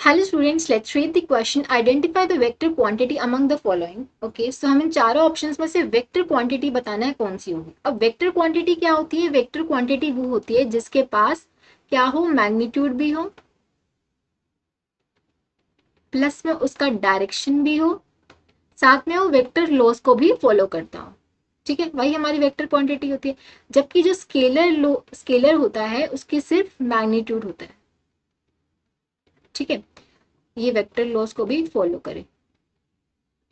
Hello students, let's read the question. Identify the vector quantity among the following. Okay, so हमें चारों options में से vector quantity बताना है कौन सी होगी। अब वेक्टर क्वांटिटी क्या होती है? वेक्टर क्वांटिटी वो होती है जिसके पास क्या हो, मैग्नीट्यूड भी हो, प्लस में उसका डायरेक्शन भी हो, साथ में वो वेक्टर लॉस को भी फॉलो करता हो। ठीक है, वही हमारी वेक्टर क्वांटिटी होती है। जबकि जो स्केलर होता है उसकी सिर्फ मैग्नीट्यूड होता है। ठीक है, ये वेक्टर लॉस को भी फॉलो करे।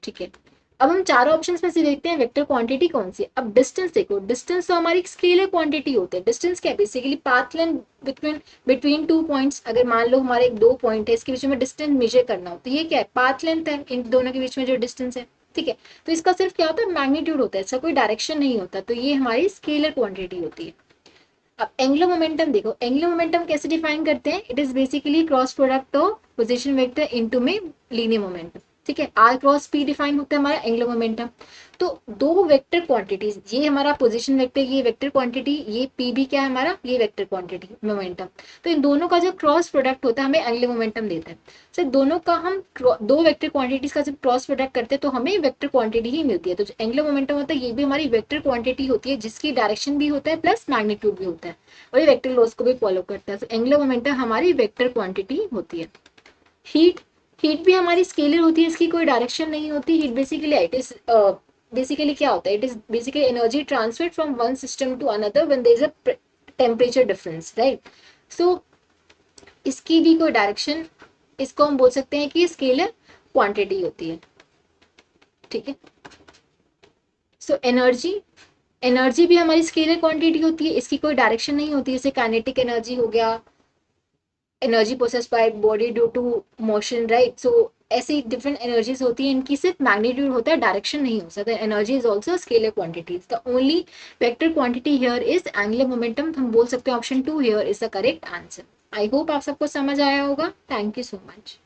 ठीक है, अब हम चारों ऑप्शंस में से देखते हैं वेक्टर क्वांटिटी कौन सी है। अब डिस्टेंस देखो, डिस्टेंस तो हमारी स्केलर क्वांटिटी होती है। डिस्टेंस क्या है? Basically path length between between two points. अगर मान लो हमारे एक दो पॉइंट है, इसके बीच में डिस्टेंस मेजर करना हो तो ये क्या है? पाथ लेंथ है, इन दोनों के बीच में जो डिस्टेंस है। ठीक है, तो इसका सिर्फ क्या होता है? मैग्नीट्यूड होता है, इसका कोई डायरेक्शन नहीं होता, तो ये हमारी स्केलर क्वांटिटी होती है। अब एंगुलर मोमेंटम देखो, एंगुलर मोमेंटम कैसे डिफाइन करते हैं? It is basically cross product of position vector into में लीनियर मोमेंटम। ठीक है, आर क्रॉस पी डिफाइन होता है हमारा एंगुलर मोमेंटम। तो दो वेक्टर क्वांटिटीज, ये हमारा पोजीशन वेक्टर, ये वेक्टर क्वांटिटी, ये पी भी क्या है हमारा? ये वेक्टर क्वांटिटी मोमेंटम। तो इन दोनों का जो क्रॉस प्रोडक्ट होता है हमें एंगुलर मोमेंटम देता है। सर दोनों का हम दो वेक्टर क्वांटिटीज का जब क्रॉस प्रोडक्ट करते हैं तो हमें वेक्टर क्वांटिटी ही मिलती है। तो जो एंगुलर मोमेंटम होता है ये भी हमारी वेक्टर क्वांटिटी होती है जिसकी डायरेक्शन भी होता है प्लस मैग्नीट्यूड भी होता है, और ये वेक्टर लॉस को भी फॉलो करता है। तो एंगुलर मोमेंटम हमारी वेक्टर क्वांटिटी होती है। हीट, हीट भी हमारी स्केलर होती है, इसकी कोई डायरेक्शन नहीं होती। Heat basically it is basically क्या होता है? It is basically energy transferred from one system to another when there is a temperature difference, right. So इसकी भी कोई डायरेक्शन, इसको हम बोल सकते हैं कि स्केलर क्वांटिटी होती है। ठीक है, सो एनर्जी, एनर्जी भी हमारी स्केलर क्वांटिटी होती है, इसकी कोई डायरेक्शन नहीं होती। जैसे काइनेटिक एनर्जी हो गया, energy process by body due to motion, right. So ऐसी डिफरेंट एनर्जीज होती है, इनकी सिर्फ मैग्नीट्यूड होता है, डायरेक्शन नहीं हो सकता। Energy is also scalar quantities. The only vector quantity here is angular momentum. हम बोल सकते हैं option two here is the correct answer. I hope आप सबको समझ आया होगा। Thank you so much.